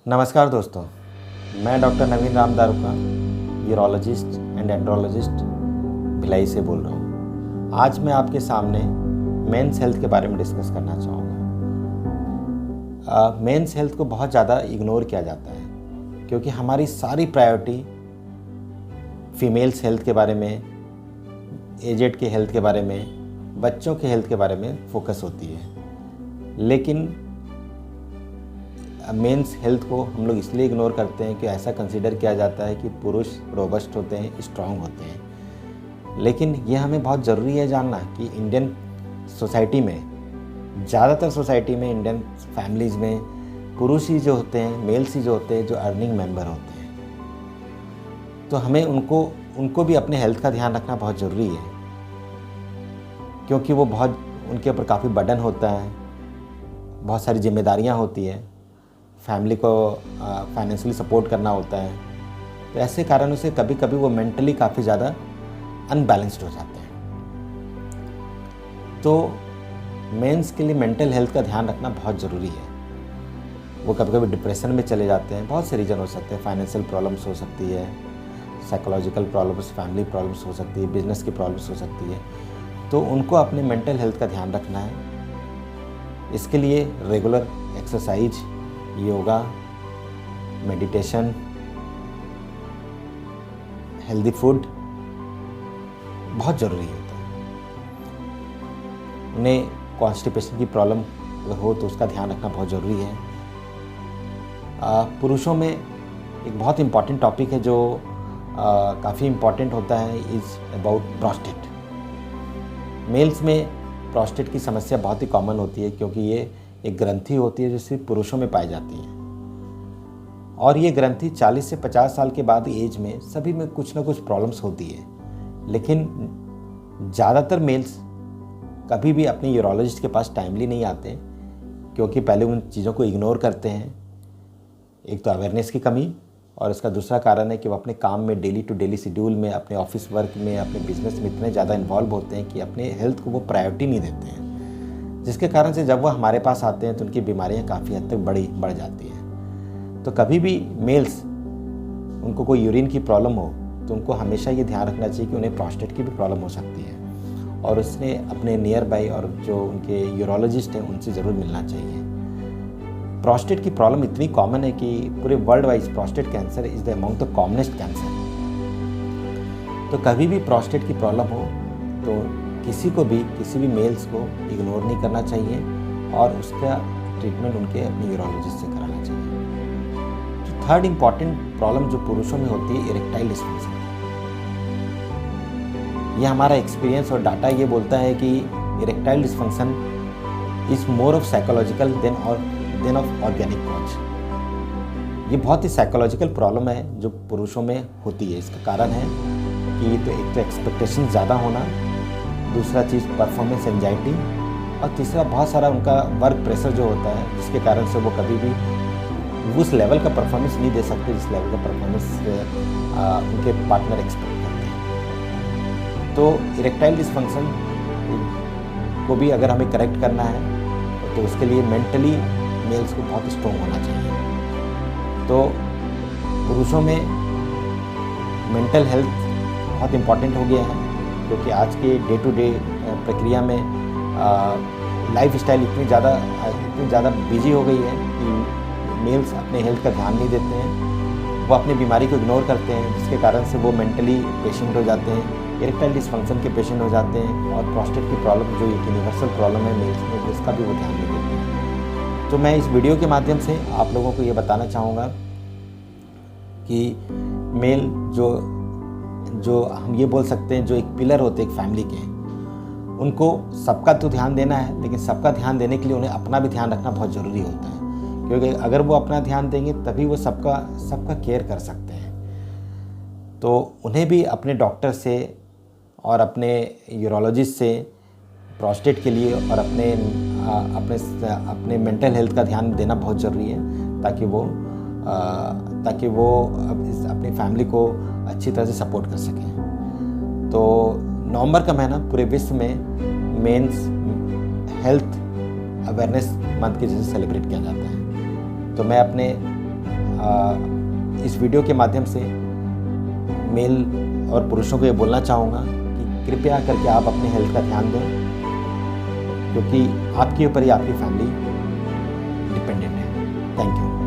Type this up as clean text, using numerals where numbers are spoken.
नमस्कार दोस्तों, मैं doctor Naveen Ram Daruka, urologist and andrologist Bhilai से बोल रहा हूँ। आज मैं आपके सामने मेंस हेल्थ के बारे में डिस्कस करना चाहूँगा। मेंस हेल्थ को बहुत ज़्यादा इग्नोर किया जाता है क्योंकि हमारी सारी प्रायोरिटी फीमेल्स हेल्थ के बारे में, एजेड के हेल्थ के बारे में, बच्चों के हेल्थ के बारे में फोकस होती है। लेकिन मेंस हेल्थ को हम लोग इसलिए इग्नोर करते हैं कि ऐसा कंसीडर किया जाता है कि पुरुष रोबस्ट होते हैं, स्ट्रांग होते हैं। लेकिन यह हमें बहुत ज़रूरी है जानना कि इंडियन सोसाइटी में, ज़्यादातर सोसाइटी में, इंडियन फैमिलीज़ में पुरुष ही जो होते हैं, मेल्स ही जो होते हैं, जो अर्निंग मेंबर होते हैं। तो हमें उनको भी अपने हेल्थ का ध्यान रखना बहुत ज़रूरी है क्योंकि वो बहुत, उनके ऊपर काफ़ी बर्डन होता है, बहुत सारी जिम्मेदारियाँ होती है, फैमिली को फाइनेंशियली सपोर्ट करना होता है। तो ऐसे कारणों से कभी कभी वो मेंटली काफ़ी ज़्यादा अनबैलेंस्ड हो जाते हैं। तो मेंस के लिए मेंटल हेल्थ का ध्यान रखना बहुत ज़रूरी है। वो कभी कभी डिप्रेशन में चले जाते हैं। बहुत से रीज़न हो सकते हैं, फाइनेंशियल प्रॉब्लम्स हो सकती है, साइकोलॉजिकल प्रॉब्लम्स, फैमिली प्रॉब्लम्स हो सकती है, बिजनेस की प्रॉब्लम्स हो सकती है। तो उनको अपने मेंटल हेल्थ का ध्यान रखना है। इसके लिए regular exercise, yoga, meditation, healthy food बहुत ज़रूरी होता है। उन्हें कॉन्स्टिपेशन की प्रॉब्लम अगर हो तो उसका ध्यान रखना बहुत ज़रूरी है। पुरुषों में एक बहुत इम्पॉर्टेंट टॉपिक है जो काफ़ी इम्पॉर्टेंट होता है, इज़ अबाउट प्रोस्टेट। मेल्स में प्रोस्टेट की समस्या बहुत ही कॉमन होती है क्योंकि ये एक ग्रंथि होती है जो सिर्फ पुरुषों में पाई जाती है। और ये ग्रंथि 40 से 50 साल के बाद एज में सभी में कुछ ना कुछ प्रॉब्लम्स होती है। लेकिन ज़्यादातर मेल्स कभी भी अपने यूरोलॉजिस्ट के पास टाइमली नहीं आते क्योंकि पहले उन चीज़ों को इग्नोर करते हैं। एक तो अवेयरनेस की कमी, और इसका दूसरा कारण है कि वो अपने काम में, डेली टू डेली शेड्यूल में, अपने ऑफिस वर्क में, अपने बिजनेस में इतने ज़्यादा इन्वॉल्व होते हैं कि अपने हेल्थ को वो प्रायोरिटी नहीं देते हैं, जिसके कारण से जब वो हमारे पास आते हैं तो उनकी बीमारियां काफ़ी हद तक बढ़ जाती हैं। तो कभी भी मेल्स, उनको कोई यूरिन की प्रॉब्लम हो तो उनको हमेशा ये ध्यान रखना चाहिए कि उन्हें प्रोस्टेट की भी प्रॉब्लम हो सकती है, और उसने अपने नियर बाई और जो उनके यूरोलॉजिस्ट हैं उनसे ज़रूर मिलना चाहिए। प्रोस्टेट की प्रॉब्लम इतनी कॉमन है कि पूरे world wise prostate cancer is the among the commonest cancer. तो कभी भी प्रोस्टेट की प्रॉब्लम हो तो किसी भी मेल्स को इग्नोर नहीं करना चाहिए और उसका ट्रीटमेंट उनके अपने यूरोलॉजिस्ट से कराना चाहिए। तो थर्ड इम्पॉर्टेंट प्रॉब्लम जो पुरुषों में होती है, इरेक्टाइल डिस्फंक्शन। ये हमारा एक्सपीरियंस और डाटा ये बोलता है कि erectile dysfunction is more of psychological then of organic cause. ये बहुत ही साइकोलॉजिकल प्रॉब्लम है जो पुरुषों में होती है। इसका कारण है कि तो एक तो एक्सपेक्टेशन ज़्यादा होना, दूसरा चीज़ परफॉर्मेंस एंजाइटी, और तीसरा बहुत सारा उनका वर्क प्रेशर जो होता है, जिसके कारण से वो कभी भी उस लेवल का परफॉर्मेंस नहीं दे सकते जिस लेवल का परफॉर्मेंस उनके पार्टनर एक्सपेक्ट करते हैं। तो इरेक्टाइल डिस्फंक्शन को भी अगर हमें करेक्ट करना है तो उसके लिए मेंटली मेल्स को बहुत स्ट्रॉन्ग होना चाहिए। तो पुरुषों में मेंटल हेल्थ बहुत इम्पॉर्टेंट हो गया है क्योंकि आज के डे टू डे प्रक्रिया में लाइफ स्टाइल इतनी ज़्यादा बिजी हो गई है कि मेल्स अपने हेल्थ का ध्यान नहीं देते हैं। वो अपनी बीमारी को इग्नोर करते हैं, जिसके कारण से वो मेंटली पेशेंट हो जाते हैं, इरेक्टाइल डिस्फंक्शन के पेशेंट हो जाते हैं, और प्रोस्टेट की प्रॉब्लम जो एक यूनिवर्सल प्रॉब्लम है मेल्स में, उसका भी वो ध्यान नहीं देते हैं। तो मैं इस वीडियो के माध्यम से आप लोगों को ये बताना चाहूँगा कि मेल जो हम ये बोल सकते हैं जो एक पिलर होते हैं एक फैमिली के, उनको सबका तो ध्यान देना है, लेकिन सबका ध्यान देने के लिए उन्हें अपना भी ध्यान रखना बहुत ज़रूरी होता है क्योंकि अगर वो अपना ध्यान देंगे तभी वो सबका केयर कर सकते हैं। तो उन्हें भी अपने डॉक्टर से और अपने यूरोलॉजिस्ट से प्रोस्टेट के लिए और अपने मेंटल हेल्थ का ध्यान देना बहुत ज़रूरी है ताकि वो अपनी फैमिली को अच्छी तरह से सपोर्ट कर सकें। तो नवंबर का महीना पूरे विश्व में मेंस हेल्थ अवेयरनेस मंथ के जैसे सेलिब्रेट किया जाता है। तो मैं अपने इस वीडियो के माध्यम से मेल और पुरुषों को ये बोलना चाहूँगा कि कृपया करके आप अपने हेल्थ का ध्यान दें, क्योंकि आपके ऊपर ही आपकी फैमिली डिपेंडेंट है। Thank you.